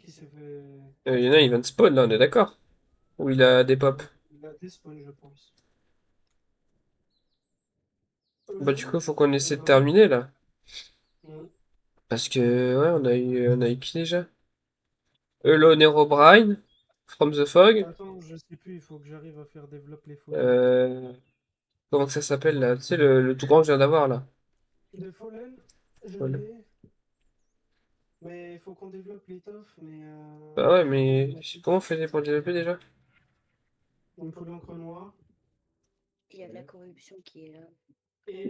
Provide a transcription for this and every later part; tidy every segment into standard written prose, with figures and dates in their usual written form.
qui s'est fait. Il y en a, il vient de spawn, là, on est d'accord? Ou il a des pop? Il a despawn, je pense. Bah, du coup, faut qu'on Eh essaie de ben. terminer, là. Mm. Parce que, ouais, on a eu qui déjà? Hello, Nerobrine, From the Fog. Attends, je sais plus, il faut que j'arrive à faire développer les photos. Euh, comment que ça s'appelle, là? Tu sais, le tout grand que je viens d'avoir, là. De Fallen, je Voilà. l'ai. Mais il faut qu'on développe l'étoffe, mais Bah ouais, faut qu'on mais mette les comment on trucs. faisait pour le développer, déjà? Il me faut l'encre noire Il y a de la corruption qui est et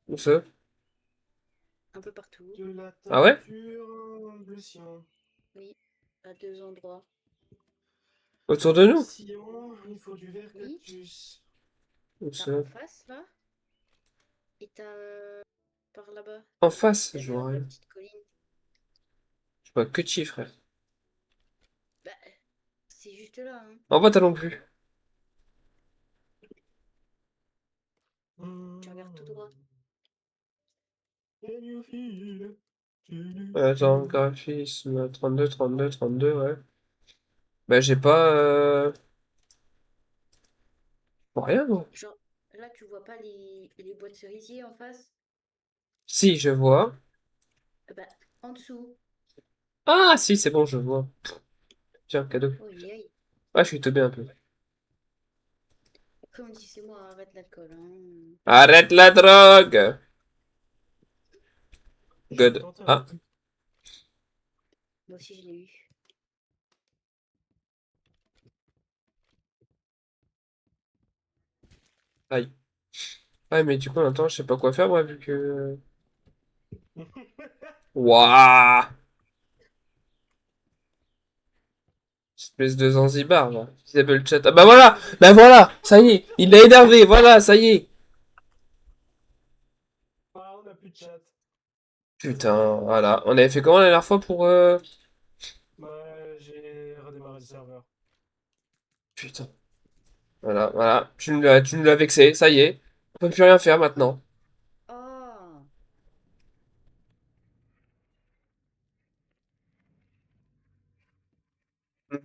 Où ça? un peu partout. de la Ah ouais? teinture bleu cyan. Oui, à deux endroits. Autour de nous? Cyan, il faut du vert Oui, cactus. Où t'as ça? en face là, et t'as par là-bas, En face, je derrière vois la rien. petite colline. Je vois que chi, frère. Bah, c'est juste là, hein. En bas, t'as non plus. Tu regardes tout droit. Can you feel it? Attends, graphisme, 32, 32, 32, ouais. Bah, j'ai pas, pour rien, moi. Genre, là, tu vois pas les boîtes cerisiers en face? Si, je vois. Bah, en dessous. Ah, si, c'est bon, je vois. Tiens, cadeau. Oui, aïe. Ah, je suis tombé un peu. Comme dit, c'est moi, arrête l'alcool, hein. Arrête la drogue! Je vais God. tenter un Ah, truc. Moi aussi, je l'ai eu. aïe. Ah, mais du coup, en même temps, je sais pas quoi faire, moi, vu que... Waouh! Espèce de Zanzibar, là. Disable chat. Ah, bah voilà! Bah voilà! Ça y est! Il l'a énervé! Voilà, ça y est! Ah, on a plus de chat. Putain, voilà. On avait fait comment la dernière fois pour... Bah, j'ai redémarré le serveur. Putain. Voilà, voilà. Tu nous l'as vexé, ça y est. On peut plus rien faire maintenant. Oh!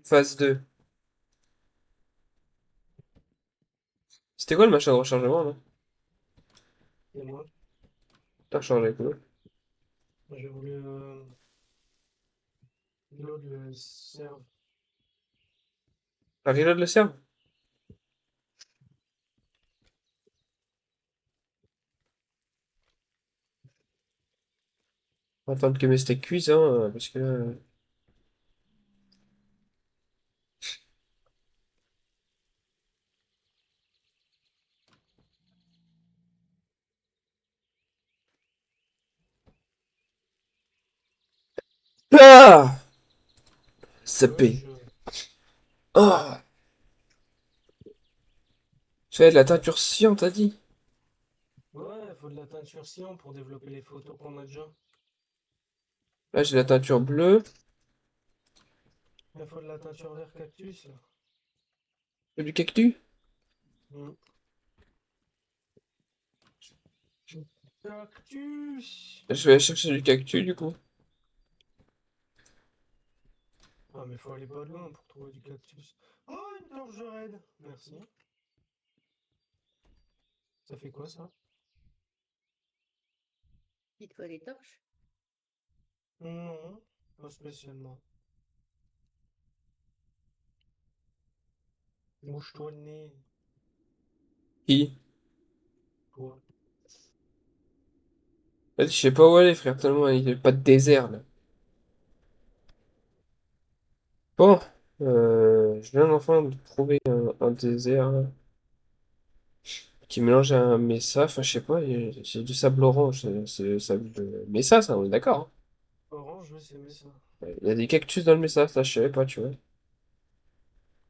Phase 2. C'était quoi le machin de rechargement, là? Et moi, T'as rechargé quoi? j'ai voulu load le serve. T'as reload le serve? On va attendre que mes steaks cuisent, hein, parce que... Ah! Ça paie. Wesh. Oh! Tu fais de la teinture cyan, t'as dit? Ouais, faut de la teinture cyan pour développer les photos qu'on a déjà. Là, j'ai la teinture bleue. Il faut de la teinture vert cactus. Et du cactus? Hmm. Cactus! Je vais aller chercher du cactus, du coup. Ah, mais faut aller pas loin pour trouver du cactus. Oh, une torche de raid! Merci. Ça fait quoi ça? Il te faut des torches? Non, pas spécialement. Mouche-toi le nez, Qui? toi. Je sais pas où aller, frère, tellement il n'y a pas de désert, là. Bon, je viens enfin de trouver un désert là, qui mélange un messa, enfin je sais pas, c'est du sable orange, c'est sable messa, ça, on est d'accord, Orange, ouais, c'est ça. hein. Il y a des cactus dans le messa, ça je savais pas, tu vois.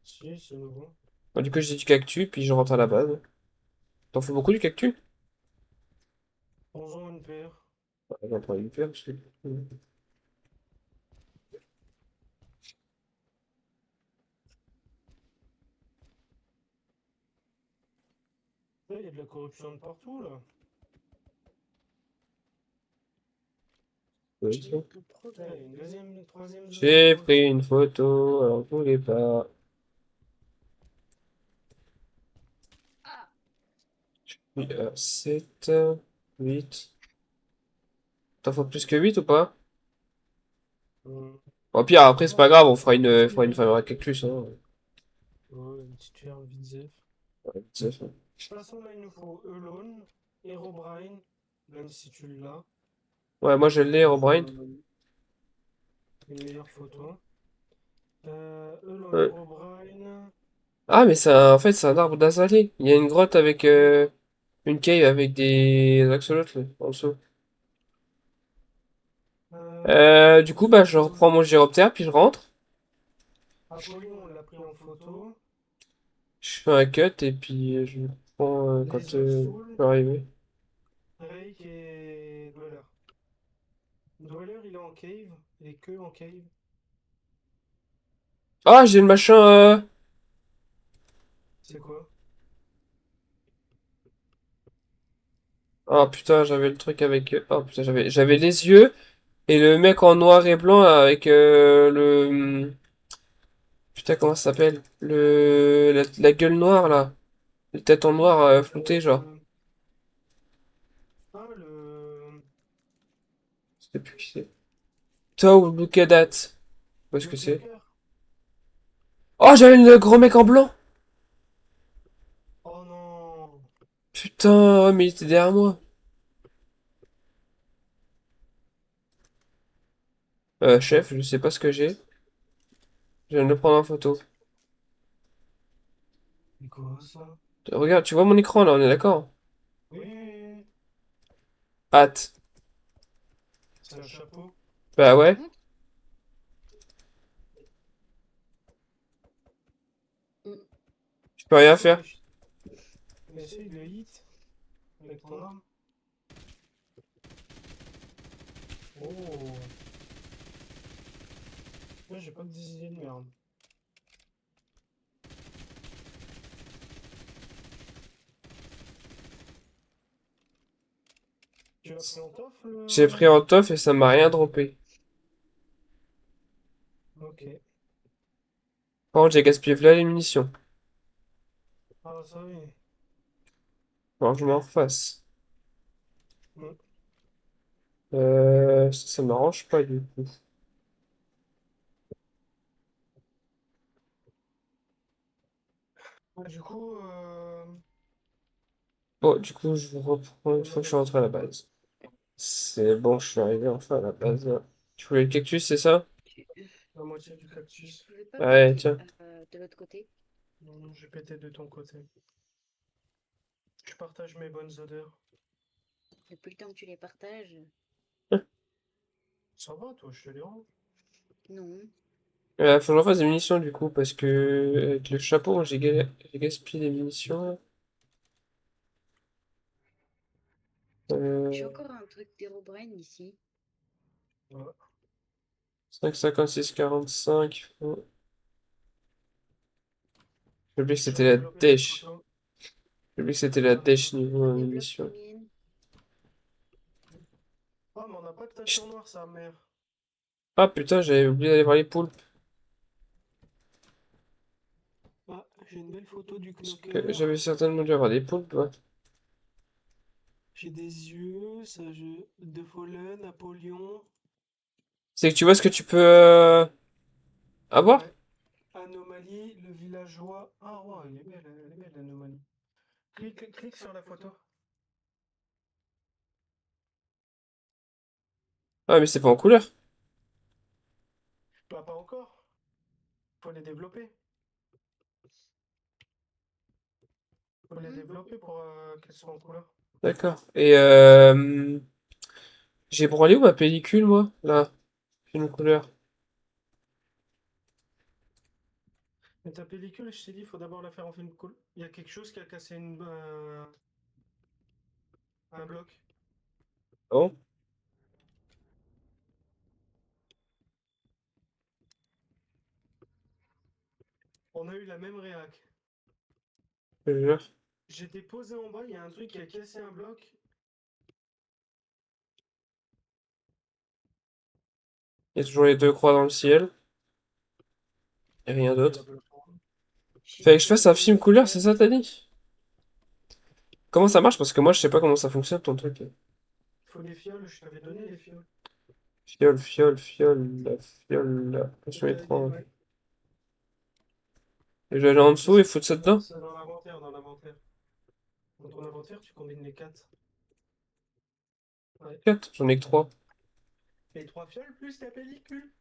Si, c'est nouveau. Bon, du coup j'ai du cactus, puis je rentre à la base. T'en fais beaucoup du cactus? Prends-en une paire. Ouais, j'en prends une paire, parce que... Là, il y a de la corruption de partout, là. Oui. Allez, une deuxième, une troisième zone. J'ai pris une photo, alors vous voulez pas. Ah, Puis, 7, 8. T'en faut plus que 8 ou pas? Hum, Au pire, après, c'est pas grave, on fera une fin à cactus. Hein. ouais, une petite ferme vite. Ouais, ça, ça. De toute façon, là, il nous faut Elone, Herobrine, même si tu l'as. Ouais, moi je l'ai, Herobrine. Une meilleure photo. Elone, Ouais. Herobrine. Ah, mais en fait, c'est un arbre d'azalée. Il y a une grotte avec une cave avec des axolotes là, en dessous. Du coup, bah, je reprends mon gyroptère, puis je rentre. Apollon, on l'a pris en photo. Je fais un cut, et puis je le prends quand Les autres je Soul, peux arriver. Drake et Dweller. Dweller, il est en cave. Il est que en cave. Ah, j'ai le machin. C'est quoi? Ah putain, j'avais le truc avec. Oh putain, j'avais les yeux et le mec en noir et blanc avec le. Putain, comment ça s'appelle? La gueule noire là. La tête en noir floutée, genre. Euh, Ah, le. Je sais plus qui c'est. Toe, look at that. Où est-ce Le que c'est? Tucker. Oh, j'avais le gros mec en blanc! Oh non. Putain, mais il était derrière moi. Chef, je sais pas ce que j'ai. Je viens de le prendre en photo. C'est quoi ça? Regarde, tu vois mon écran là, on est d'accord? Oui, oui, oui. Hâte. C'est un chapeau. Bah ouais, montre. Mm. je peux rien Essaye faire. essaye de hit avec ton arme. Oh. Là, j'ai pas que des idées de merde. Tu l'as pris en tof J'ai pris en tof et ça m'a rien droppé. Ok. Par contre, j'ai gaspillé là les munitions. Ah, ça oui. Alors que je m'en refasse. Mm. Ça m'arrange pas du coup. Ah, du coup, Bon, du coup, je reprends une fois que je suis rentré à la base. C'est bon, je suis arrivé enfin à la base. Tu voulais le cactus, c'est ça? la moitié du Tu cactus. pouvais pas Ouais, péter tiens. de l'autre côté? Non, j'ai pété de ton côté. Je partage mes bonnes odeurs. Depuis le temps que tu les partages? Ça va, toi, je te les rends. Non. Faut que je refasse des munitions du coup, parce que avec le chapeau, j'ai gaspillé des munitions là. J'ai Euh, encore un truc d'Herobrine ici. Ouais. 5,56,45. J'ai oublié que Je c'était viens de la développer mes dèche. photos. J'ai oublié que c'était la dèche niveau Développe les munitions. miennes. Ah, mais on n'a pas de Chut. tâche noire, sa mère. Ah putain, j'avais oublié d'aller voir les poules. Ah, j'ai une belle photo du Parce knocker. que j'avais certainement dû avoir des poules, ouais. J'ai des yeux, de Fallen, Apollon. C'est que tu vois ce que tu peux avoir? Ouais. Anomalie, le villageois. Ah, ouais, elle est belle l'anomalie. Clique sur la photo. Ah, mais c'est pas en couleur. Bah, pas encore. Faut les développer. Faut les développer pour qu'elles soient en couleur. D'accord. Et j'ai branlé où ma pellicule, moi? Là, une couleur. Mais ta pellicule, je t'ai dit, il faut d'abord la faire en film cool. Il y a quelque chose qui a cassé un bloc. Oh, On a eu la même réac. je te jure. J'étais posé en bas, il y a un truc qui a cassé un bloc. Il y a toujours les deux croix dans le ciel. Et rien d'autre. Fallait que je fasse un film couleur, c'est ça t'as dit? Comment ça marche? Parce que moi je sais pas comment ça fonctionne ton truc. Faut les fioles, je t'avais donné les fioles. Fiole, fiole, fiole, fiole. Potion étrange. Ouais. Et je vais aller en dessous et foutre ça dedans? C'est dans l'inventaire, dans l'inventaire. Dans ton inventaire, tu combines les 4. Ouais. 4, j'en ai que 3. Les 3 fioles plus ta pellicule.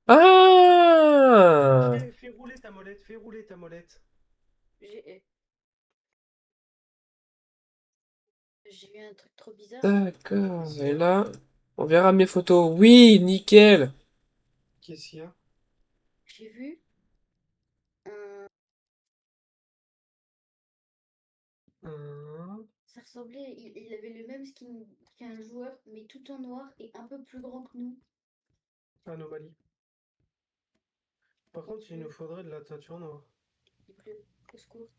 Ah! Fais rouler ta molette, fais rouler ta molette. J'ai eu un truc trop bizarre. D'accord. Et là, on verra mes photos. Oui, nickel! Qu'est-ce qu'il y a? J'ai vu un. Ça ressemblait. Il avait le même skin qu'un joueur, mais tout en noir et un peu plus grand que nous. Anomalie. Par contre, il nous faudrait de la teinture noire. Il pleut. Au secours.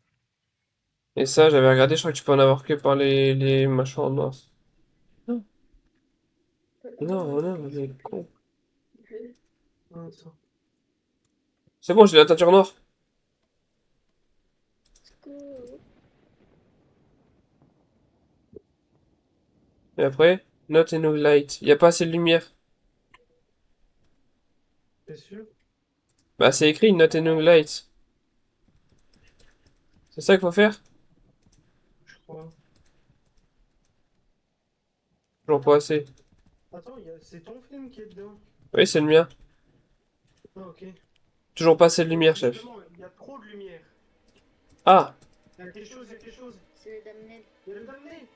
Et ça, j'avais regardé, je crois que tu peux en avoir que par les machins en noir. Non, non, non, mais con. Il pleut. Attends. C'est bon, j'ai la teinture noire. Secours. Et après, not enough light. Y a pas assez de lumière. T'es sûr? Bah, c'est écrit not enough light. C'est ça qu'il faut faire? Je crois. Toujours pas assez. Attends, c'est ton film qui est dedans. Oui, c'est le mien. Ah, ok. Toujours pas assez de lumière, chef. Justement, il y a trop de lumière. Ah! Il y a quelque chose, il y a quelque chose. C'est le damnel. Il y a le damné.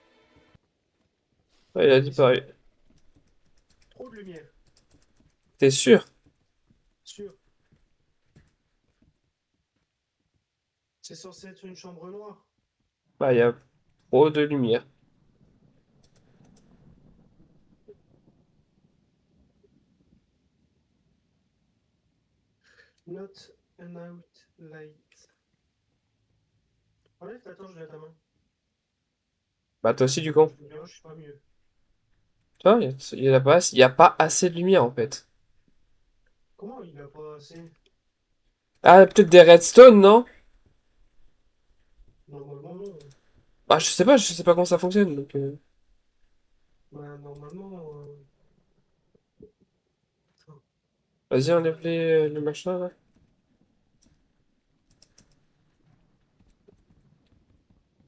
Ouais, il a dit pareil. Trop de lumière. T'es sûr? Sûr. C'est censé être une chambre noire. Bah, y a trop de lumière. Not an out light. Enlève ta torche de ta main. Bah, toi aussi, du con. Bien, je suis pas mieux. Tu vois, y a pas assez de lumière, en fait. Comment il a pas assez? Ah, peut-être des redstone, non? Normalement, non. Bah, je sais pas comment ça fonctionne, donc... Bah, normalement. Attends. Vas-y, enlève le machin, là.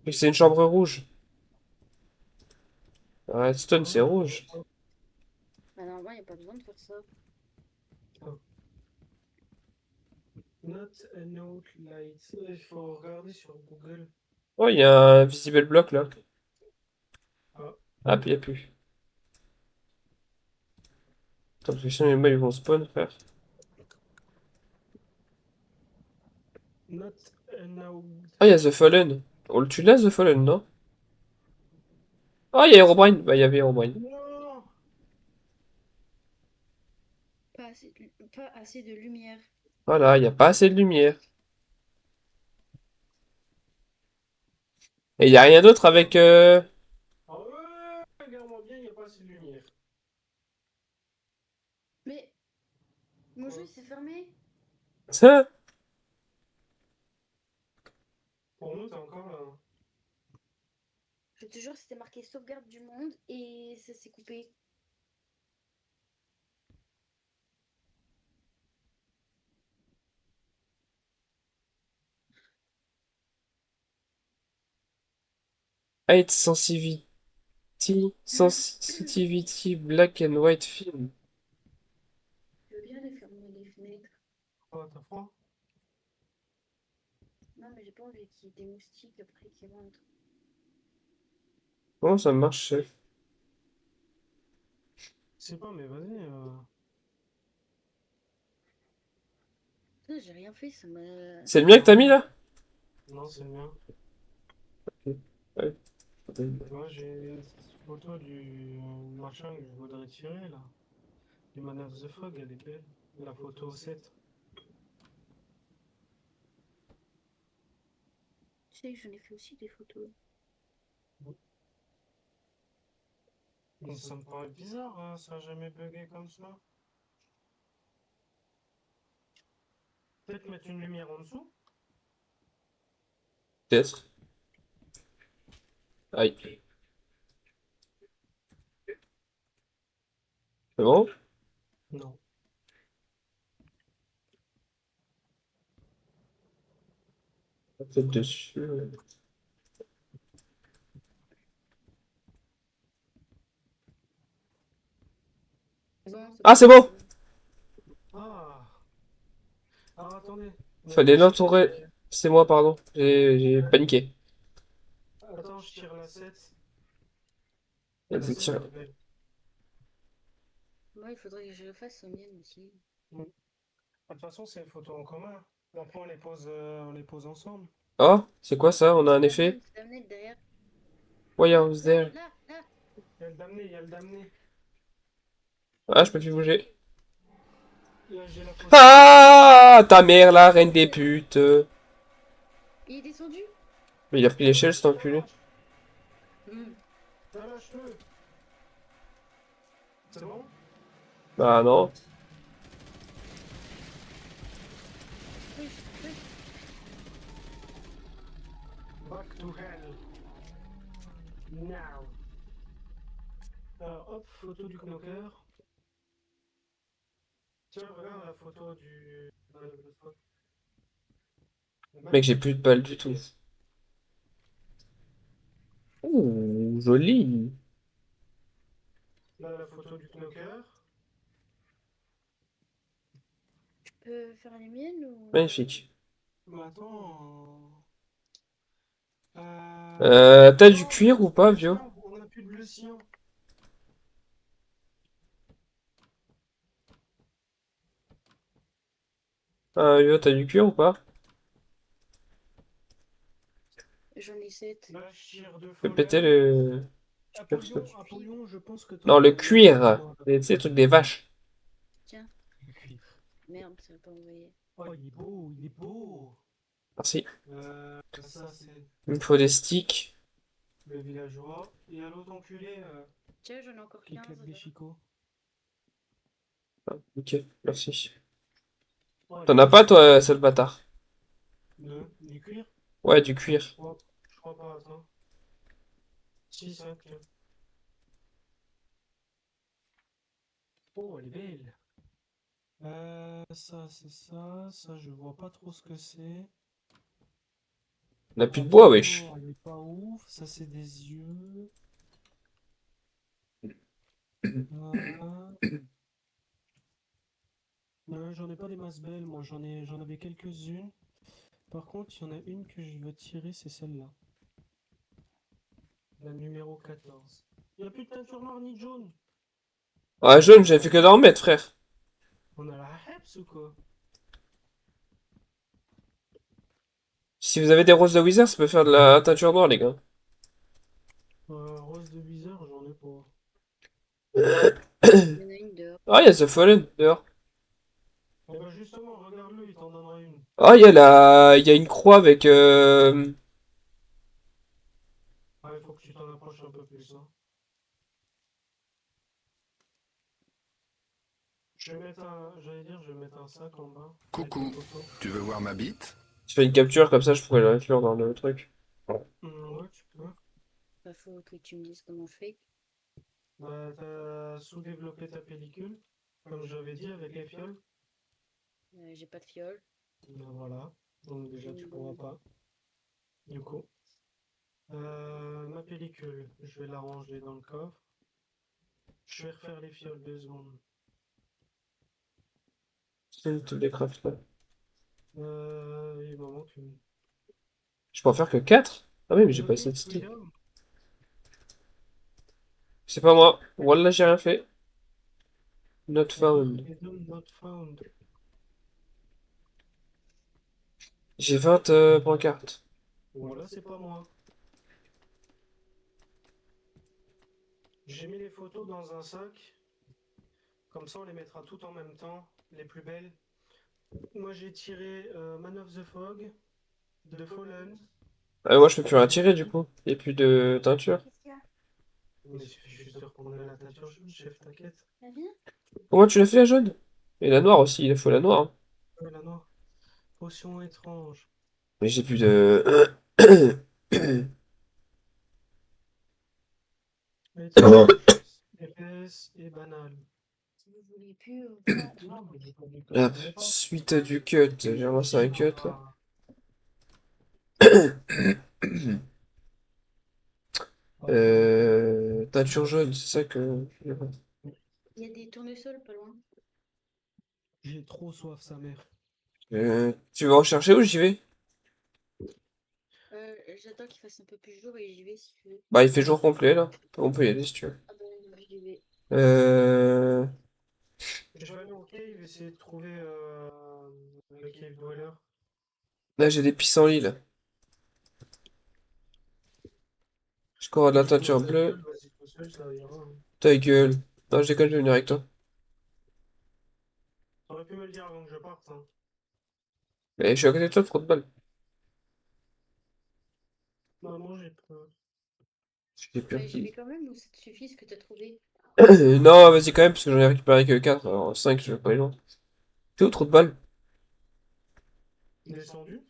Et c'est une chambre rouge. Redstone, c'est rouge. Bah, normalement, il n'y a pas besoin de faire ça. Not an out light. Il faut regarder sur Google. Oh, il y a un visible block, là. Ah. Ah, puis y a plus. Attends, parce que sinon les mobs ils vont spawn, frère. Not an out. Ah, il y a The Fallen. Oh, tu l'as, The Fallen, non? Ah, il y a Herobrine. Bah, il y avait Herobrine. Non! Pas assez de lumière. Voilà, il n'y a pas assez de lumière. Et il n'y a rien d'autre avec... Ah ouais, regarde-moi bien, il n'y a pas assez de lumière. Mais mon jeu s'est fermé. Ça? Pour nous, t'es encore là. Je te jure, c'était marqué sauvegarde du monde et ça s'est coupé. Height sensitivity. Sensitivity black and white film. Je veux bien aller fermer les fenêtres. Oh, t'as froid? Non, mais j'ai pas envie qu'il y ait des moustiques après qui rentrent. Comment ça marche, chef? Je sais pas, mais vas-y. Ça, j'ai rien fait, ça m'a. C'est le mien que t'as mis, là? Non, c'est le mien. Ouais. Moi, j'ai une photo du machin que je voudrais tirer là. Du Man of the Fog, elle est belle. La photo 7. Tu sais que j'en ai fait aussi des photos. Ça me paraît bizarre, hein, ça a jamais bugué comme ça. Peut-être mettre une lumière en dessous. Peut-être. Aïe. C'est bon? Non. Peut-être dessus. Bon, Ah, c'est bon! Ah. Alors attendez. Fallait Je tire l'entourer. C'est moi, pardon. J'ai paniqué. Attends, je tire la 7. Elle La se 7, tire. elle est belle. moi, il faudrait que je fasse aux miennes aussi. De toute façon, c'est une photo en commun. Après, on les pose ensemble. Oh, c'est quoi ça? On a un effet? C'est amené derrière. Why I Là, was là, there? là, là. Il y a le damné, il y a le damné. Ah, je peux plus bouger. Là, j'ai la photo. Ah, ta mère, la reine des putes. Il est descendu. Mais il a pris l'échelle, cet enculé. Hmm. Relâche-le. C'est bon? Bah non. Oui, oui. Back to hell. Now. Alors, hop, photo du knocker. Tiens, regarde la photo du... Mec, j'ai plus de balles du tout. Ouh, joli. Là, la photo du knocker. Tu peux faire les miennes ou... Magnifique. Mais attends... T'as du Non, cuir ou pas, Vio? on a plus de bleu cyan. Vio, t'as du cuir ou pas? J'en ai 7. Là, je tire deux Je peux fois péter là. le... cuir, s'il te plaît. Apollon, je pense que Non, t'en le as cuir. moi. Tu sais, le truc des vaches. Tiens. Le cuir. Merde, ça va pas envoyer. Oh, il est beau, il est beau. Merci. Ça, c'est Il me faut des sticks. le villageois. Et à l'autre enculé Tiens, j'en ai encore qui 15. claque des chicots. Ah, ok, merci. Oh, T'en as pas, toi, sale bâtard? du cuir? Ouais, du cuir. Je crois pas, attends. Si, 5. Oh, elle est belle. Ça, c'est ça. Ça, je vois pas trop ce que c'est. On a plus de bois, wesh. Non, elle est pas ouf. Ça, c'est des yeux. Voilà. J'en ai pas des masses belles, moi j'en avais quelques-unes. Par contre, il y en a une que je veux tirer, c'est celle-là. La numéro 14. Il n'y a plus de teinture noire ni de jaune. Ah, jaune, j'avais fait que d'en remettre, frère. On a la Heps ou quoi? Si vous avez des roses de Wizard, ça peut faire de la teinture noire, les gars. Rose de viseur, j'en ai pas. Il y en a une dehors. Ah, il y a The Fallen, dehors. Eh ben justement, regarde-le, il t'en donnera une. Ah, il y a une croix avec... Ah, il faut que tu t'en approches un peu plus. Hein. Je vais mettre un sac en bas. Avec Coucou, les photos. tu veux voir ma bite? Je fais une capture, comme ça, je pourrais l'inclure dans le truc. Ouais, tu peux. Bah, faut que tu me dises comment je fais. T'as sous-développé ta pellicule, comme j'avais dit avec les fioles. J'ai pas de fiole. Ben voilà, donc déjà tu pourras pas. Du coup, ma pellicule, je vais la ranger dans le coffre. Je vais refaire les fioles 2 secondes. C'est tout des crafts, là. Il m'en manque une. Je peux en faire que 4? Ah oui, mais j'ai pas assez de Petit sticks. William. C'est pas moi. Wallah, j'ai rien fait. Not found. Item not found. J'ai 20 pancartes. Voilà, c'est pas moi. J'ai mis les photos dans un sac. Comme ça, on les mettra toutes en même temps, les plus belles. Moi, j'ai tiré Man of the Fog, The Fallen. Ah, moi, je peux plus rien tirer, du coup. Il y a plus de teinture. Qu'est-ce qu'il y a? Mais il suffit juste de reprendre la teinture jaune, chef, t'inquiète. Ça vient? Comment tu l'as fait, la jaune? Et la noire aussi, il faut la noire, hein. Ouais, la noire. potion étrange. Mais j'ai plus de... Étrange, épaisse et banale. Si vous voulez plus, Non, mais j'ai pas du tout, je La connais pas. suite du cut. J'ai ramassé un cut là. Ah, pardon. Teinture jaune, c'est ça que... il y a des tournesols pas loin. J'ai trop soif, sa mère. Tu vas en chercher ou j'y vais? J'attends qu'il fasse un peu plus jour et j'y vais si tu veux. Bah il fait jour complet là. On peut y aller si tu veux. Ah bah j'y vais. Euh... Je vais aller au cave essayer de trouver le cave dweller. Là j'ai des pissenlits là. Je cours à de la Ferme teinture ta bleue. gueule, vas-y tout seul, ça ira, hein. Ta gueule. Non, je déconne, je vais venir avec toi. T'aurais pu me le dire avant que je parte, hein. Mais je suis à côté de toi, trop de balles. Maman, j'ai peur. J'ai peur. J'y vais quand même ou ça te suffit ce que t'as trouvé? Non, vas-y quand même, parce que j'en ai récupéré que 4. Alors 5, je vais pas aller loin. T'es où, trop de balles? Descendu?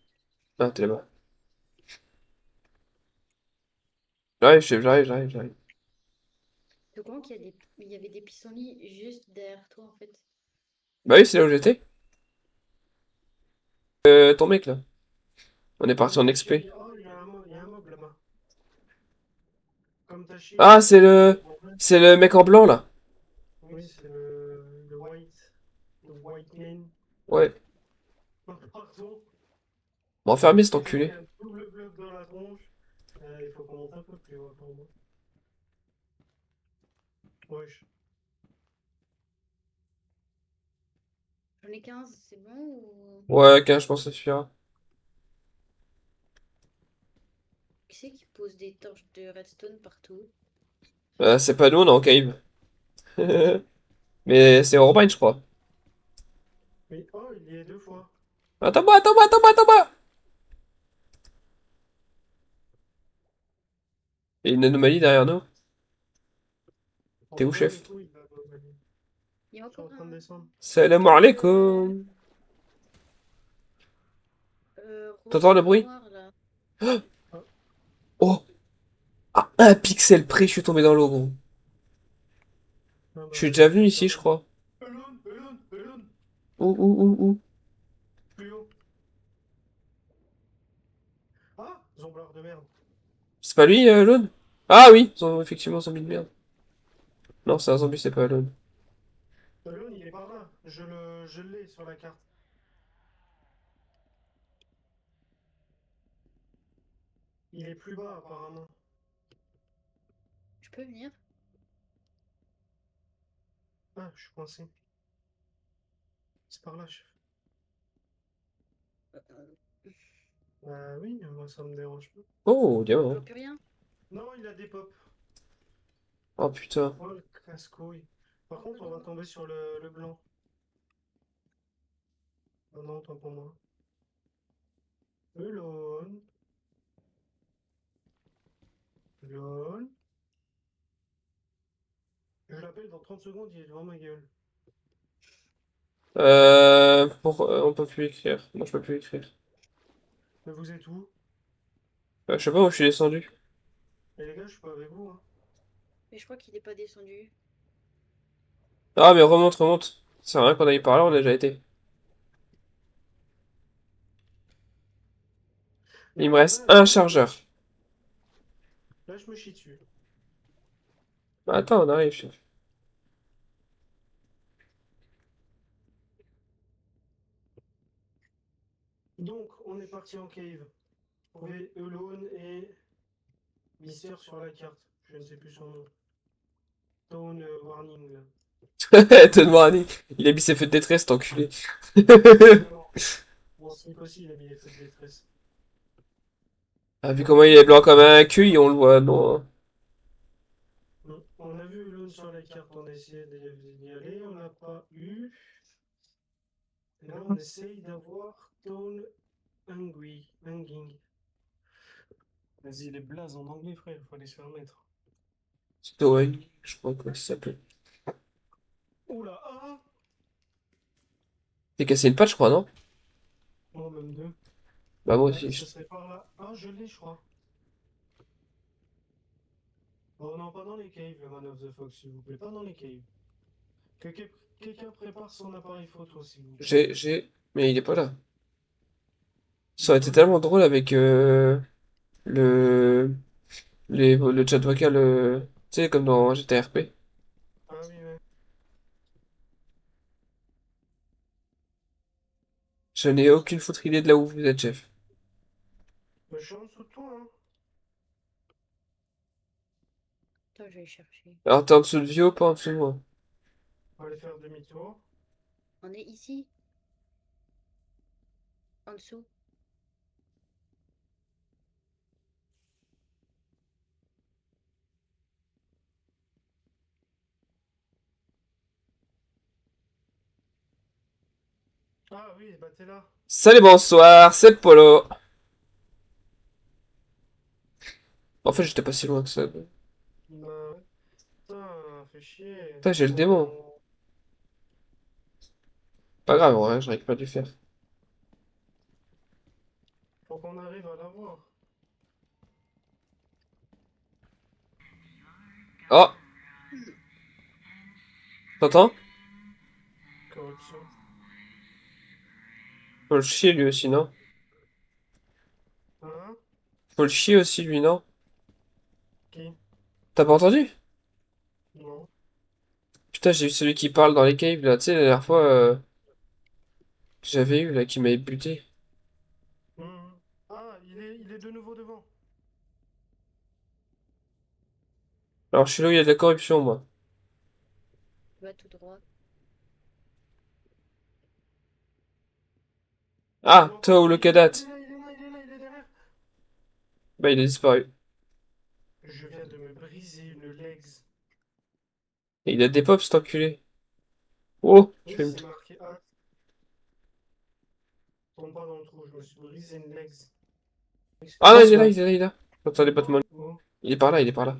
Ah, t'es là-bas. J'arrive, chef, j'arrive. Tu comprends il y avait des pissenlits juste derrière toi en fait. Bah oui, c'est là où j'étais. Ton mec là. On est parti en XP. Oh, il y a un mob là-bas. Comme t'as shield. Ah, c'est le mec en blanc là. Oui, c'est le white. Le white man. Ouais. Pardon. Bon, fermez cet Il m'a mis enculé. un double bloc dans la tronche. Il faut qu'on monte un peu plus haut pour moi. Wesh. J'en ai 15, c'est bon ou Ouais, 15, je pense que ça suffira. qui c'est qui pose des torches de redstone partout? C'est pas nous, on est en cave. Mais c'est Orbind, je crois. Mais oh, il y est deux fois. Attends-moi. Il y a une anomalie derrière nous. T'es où, On s'en bat les chef? couilles, là, Manu. Il y a Je suis en encore train de un descendre. Salam alaikum. rose T'entends le et bruit? noir là. Ah, Oh! À un pixel près, je suis tombé dans l'eau, gros. ah Je bah, suis déjà venu je ici, je t'entends. crois. Elon. Où? Plus haut. Ah, zomblard de merde. C'est pas lui, Lone? Ah oui, effectivement, zombie de merde. Non, c'est un zombie, c'est pas Lone. Elon, il est par là. Je l'ai sur la carte. Il est plus bas, apparemment. Je peux venir? Ah, je suis coincé. C'est par là, chef. Bah oui, moi ça me dérange pas. Oh, Je diamant. vois plus rien. Non, il a des pop. Oh putain. Oh, le casse-couille. Par Un peu contre, on va d'eau. tomber sur le blanc. Oh non, tant pour moi. Elon. Elon. Je l'appelle dans 30 secondes, il est devant ma gueule. On peut plus écrire. Moi, je peux plus écrire. Mais vous êtes où? Je sais pas où je suis descendu. Et les gars, je suis pas avec vous, hein. Mais je crois qu'il est pas descendu. Ah, mais remonte. Ça sert à rien qu'on aille par là, on a déjà été. Il y Il a me un reste base un là. chargeur. Là, je me chie dessus. Attends, on arrive, chef. Donc, on est parti en cave. Trouver Elon et Mister sur la carte. Je ne sais plus son nom. Tone Warning, là. Donne-moi un nick. Il a mis ses feux de détresse, cet enculé. Exactement. Mon slip aussi, il a mis les feux de détresse. Ah, vu comment il est blanc comme un cuit, on le voit, non. On a vu Elon sur la carte, on a essayé d'y aller, on n'a pas eu. Et là, on essaye d'avoir Tone Hanging. Vas-y, les blazes en anglais, frère, il faut aller se faire mettre. C'est Toei, je crois que ça s'appelle. Oula, ah! T'es cassé une patte, je crois, non? Oh, même deux. Bah moi Ouais, aussi. ce serait par là. Ah, je l'ai, je crois. Oh non, pas dans les caves, le Man of the Fox, s'il vous plaît. Pas dans les caves. Quelqu'un quelqu'un prépare son appareil photo, s'il vous plaît. Mais il est pas là. Il Ça est aurait été pas là? tellement drôle avec le le chat vocal, tu sais, comme dans GTRP. Ah oui, ouais. Je n'ai aucune foutre idée de là où vous êtes, chef. Mais je suis en dessous de toi, hein. Attends, je vais chercher. Alors t'es en dessous de Vio, pas en dessous de moi. On va aller faire demi-tour. On est ici, en dessous. Ah oui, bah t'es là. Salut, bonsoir, c'est Polo. En fait, j'étais pas si loin que ça. Bah ouais. Putain, fait chier. Putain, j'ai le démon. Pas grave, ouais, j'aurais pas dû faire. Faut qu'on arrive à l'avoir. Oh, t'entends? Corruption. Faut le chier lui aussi, non? Hein? Faut le chier aussi lui, non? Qui? T'as pas entendu? Non. Putain, j'ai eu celui qui parle dans les caves là, tu sais, la dernière fois que j'avais eu là, qui m'avait buté. Ah, il est de nouveau devant. Alors, je suis là où il y a de la corruption, moi. Va tout droit. Je Ah, toi l'entends. ou le Il est là, il Kadat? est là, il est là, il est là, il est derrière. Bah, il a disparu. Je viens de me briser une legs. Et il a des pops, cet enculé. Oh, je Oui, vais me... c'est marqué A. Tombe pas dans le trou, je me suis brisé une legs. Ah non, il est là, Bonsoir. il est là, il est là. J'entends les Batman. Oh, Il est par là, il est par là.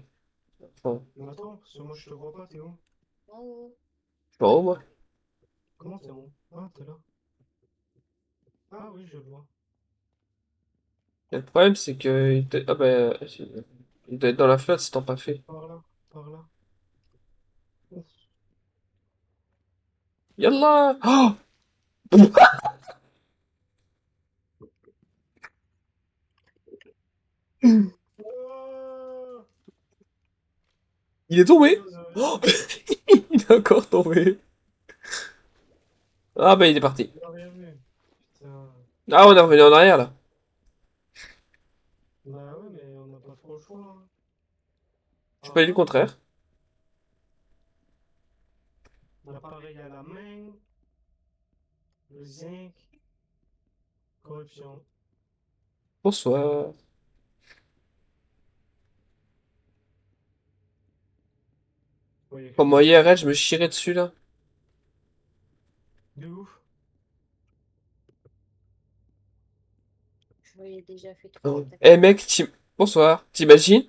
Enfin, mais attends, parce que moi je te vois pas, t'es où? En haut. je suis en haut, moi. Comment t'es en haut? Ah, t'es là. Ah oui, je le vois. Et le problème, c'est que... Ah bah... Il doit être dans la flotte, c'est tant pas fait. Par là, par là. Ouf. Yallah! Oh! Oh, Il est tombé! désolé. Oh! Il est encore tombé. Ah bah, il est parti. J'ai rien vu. Putain. Ah, on est revenu en arrière, là. Bah ouais, mais on n'a pas trop le choix, hein. Je suis Ah pas dit le ah. contraire. L'appareil à la main, le zinc, corruption. Bonsoir. Ouais, y a Quand quelqu'un moi, qui IRL, je sort. me chierais dessus, là. De ouf. Je lui ai déjà fait 3 Oh. attaques. Eh mec, bonsoir. T'imagines?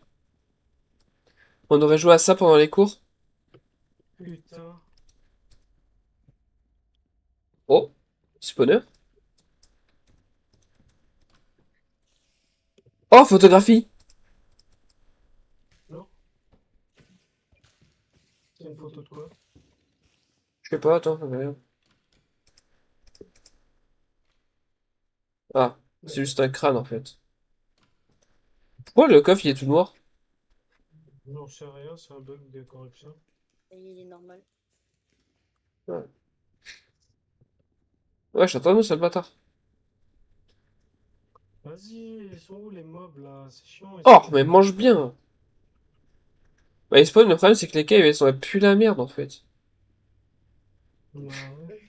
On aurait joué à ça pendant les cours? Putain. Oh, spawner. Oh, photographie. Non? C'est une photo de quoi? Je sais pas, attends, regarde. Ah, c'est juste un crâne en fait. Pourquoi le coffre il est tout noir? J'en sais rien, c'est un bug de corruption. Et il est normal. Ouais, ouais, j'attends nous, c'est le bâtard. Vas-y, ils sont où les mobs là? C'est chiant, ils Oh, spawnent mais tout le mange temps. bien. Bah, il spawn, le problème c'est que les caves elles sont plus la merde en fait. Bah ouais.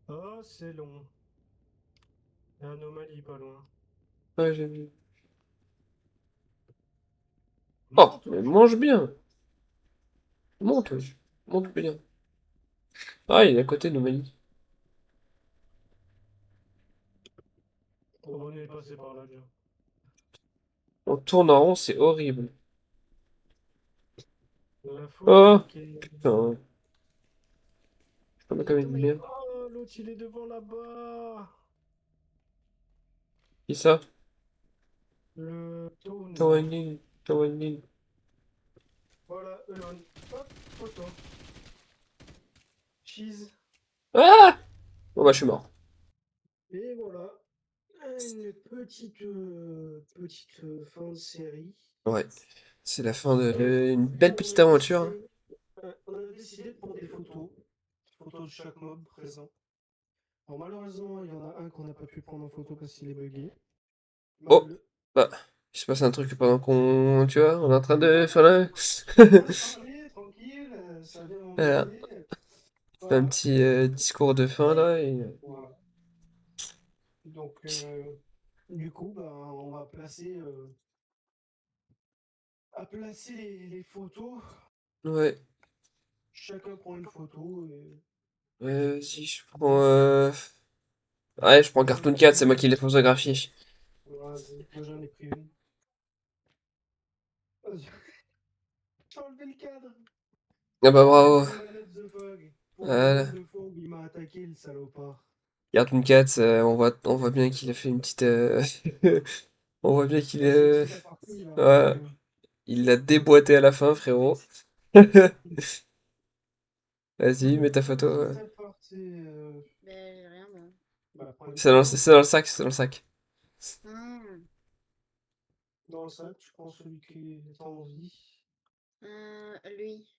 Oh, c'est long. Anomalie pas loin. Ouais, j'ai vu. Oh, Monte, mais wesh. mange bien. Monte, wesh. Monte bien. Ah, il est à côté de nous, Mali. On est passé par là déjà. On tourne en rond, c'est horrible. La faute, Oh! ok. Putain, je suis Il comme est une tombé. merde. Oh, l'autre il est devant là-bas. Qui ça? Le taunt là. Tawangling, Tawangling. Voilà, Elon. Hop, photo. Cheese. Ah! Bon bah je suis mort. Et voilà. Une petite fin de série. Ouais. C'est la fin de une Du coup, belle petite aventure, hein. on a décidé de prendre des photos de chaque mob présent. Alors malheureusement, il y en a un qu'on n'a pas pu prendre en photo parce qu'il est bugué. Oh! Mal. Bah, il se passe un truc pendant qu'on, tu vois, on est en train de faire la... En train de parler, tranquille, ça vient Voilà. monter. Fait un Voilà. petit discours de fin là et... Voilà. Donc, du coup, bah, on va placer les photos. Ouais. Chacun prend une photo et Si je prends... Ouais, je prends moi Cartoon j'en ai Cat, pris c'est une. moi qui l'ai photographié. Vas-y, moi j'en ai pris une. Vas-y. J'ai enlevé le cadre. Ah bah bravo. Pour Man of the Fog. Pour Man of Voilà. the Fog, il m'a attaqué le salopard. Cartoon Cat, on voit bien qu'il a fait une petite... On voit bien qu'il Il a fait une est... petite aparté là. Ouais, il l'a déboîté à la fin, frérot. Vas-y, mets ta photo. Petite aparté. Ben, j'ai rien, moi. Bah, prends une C'est photo. dans le sac, c'est dans le sac. Hmm. Dans le sac, tu prends celui qui est en vie. Lui,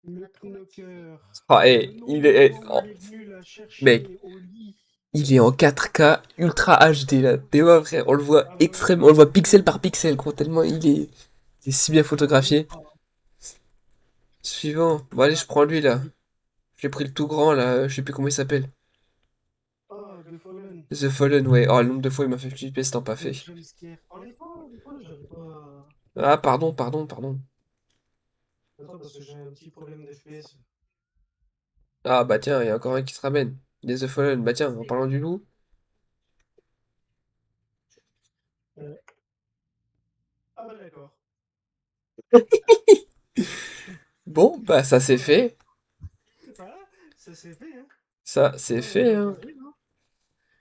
ça Le m'a traumatisé. knocker. Ah, Le nombre il de est... fois où oh, il est venu la mec, chercher au lit. il est en 4K Ultra HD là. T'es vois, frère, on le voit Ah bah oui, extrêmement... On le voit pixel par pixel, gros, tellement il est si bien photographié. ultra. Suivant. Bon, allez, je prends lui là. J'ai pris le tout grand là, je sais plus comment il s'appelle. Ah, The Fallen. The Fallen, ouais. Oh, le nombre de fois il m'a fait flipper, c'est pas Le fait. jumpscare. Honnêtement, j'avais pas. Ah, pardon, pardon, pardon. Attends, parce que j'ai un petit problème d'FPS. Ah, bah tiens, il y a encore un qui se ramène. Des The Fallen. Bah tiens, en parlant du loup. Ouais. Ah bah d'accord. Bon, bah ça c'est fait. Voilà, ça s'est fait, hein. Ça c'est Ah, fait, hein. j'arrive, hein.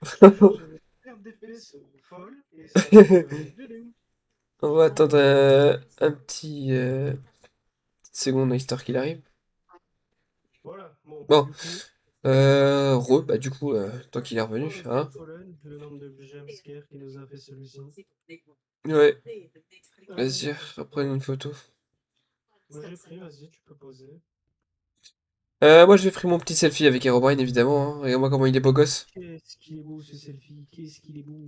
Je te jure, j'avais une perte d'FPS folle et ça a fait. On va attendre un petit seconde histoire qu'il arrive. Voilà, bon, Bon, du coup. bah du coup, tant qu'il est revenu, Prends The hein. Fallen, le nombre de jumpscares qui nous a fait celui-ci. Ouais, vas-y, Alors, reprendre une photo. moi j'ai pris, vas-y, tu peux poser. Moi j'ai pris mon petit selfie avec Herobrine évidemment, hein. Regarde-moi comment il est beau gosse. Qu'est-ce qu'il est beau ce selfie, qu'est-ce qu'il est beau.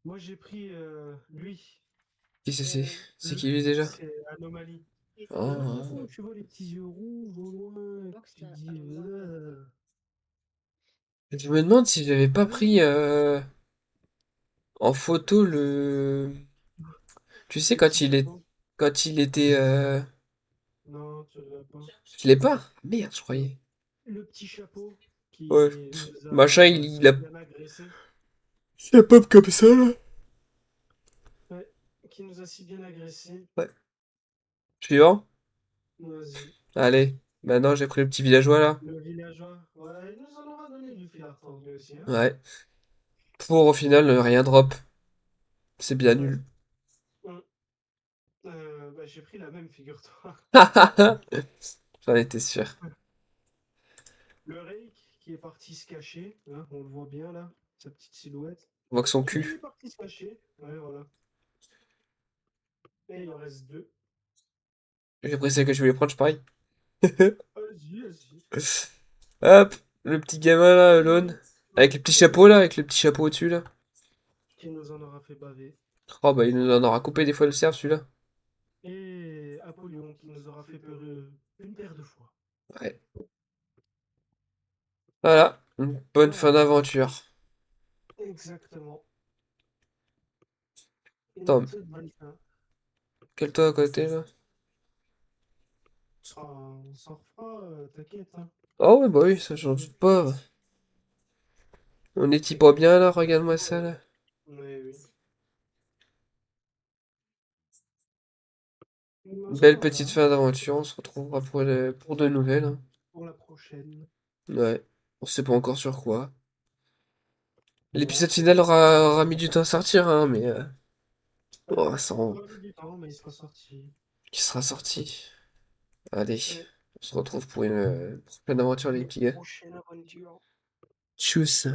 Moi j'ai pris lui, Qui c'est? C'est le- qui lui déjà? c'est Anomalie. La dernière fois Oh. où tu vois les petits yeux rouges au loin, Moi, que tu te c'était dis. avant moi. Je me demande si j'avais pas pris Ouais, en photo le... Tu sais le petit chapeau. quand il était... Non, tu l'as pas. Je l'ai pas? Merde, je croyais. Le petit chapeau Ouais. qui nous Machin, a il a... bien agressé. Il a pop comme ça, là. Ouais, qui nous a si bien agressé. Ouais. Suivant. Vas-y. Allez. Maintenant, j'ai pris le petit villageois, là. Le villageois. Ouais, il nous en aura donné du fil à retordre lui aussi, hein. Ouais. Pour, au final, ne rien drop. C'est bien Ouais. nul. Bah, j'ai pris la même, figure-toi. J'en étais sûr. Le Rake qui est parti se cacher, hein, on le voit bien là, sa petite silhouette. On voit que son Mais il est cul. parti se cacher, ouais, voilà. Et il en reste deux. J'ai pris celle que je voulais prendre, je parie. Vas-y, vas-y. Hop. Le petit gamin, là, Alone. Avec le petit chapeau, là. Avec le petit chapeau au-dessus, là. Qui nous en aura fait baver. Oh, bah, il nous en aura coupé des fois le cerf, celui-là. Et Apollyon qui nous aura fait peur une paire de fois. Ouais. Voilà. Une bonne fin Voilà, d'aventure. exactement. Une Attends, toute bonne fin. quel toi à côté, là? On s'en refera, t'inquiète, hein. Oh, ouais, bah oui, ça change pas. On est pas bien, là. Regarde-moi ça, là. Ouais, oui. Ça Belle va, petite fin d'aventure, on se retrouvera pour de nouvelles, hein. pour la prochaine. Ouais, on sait pas encore sur quoi. Non, L'épisode c'est final vrai. aura mis du temps à sortir, hein, mais oh, ça Il aura mis du temps, mais il sera sorti. qui sera sorti. Allez, Ouais, on se retrouve pour une prochaine aventure, les une petits gars. prochaine aventure. Tchuss.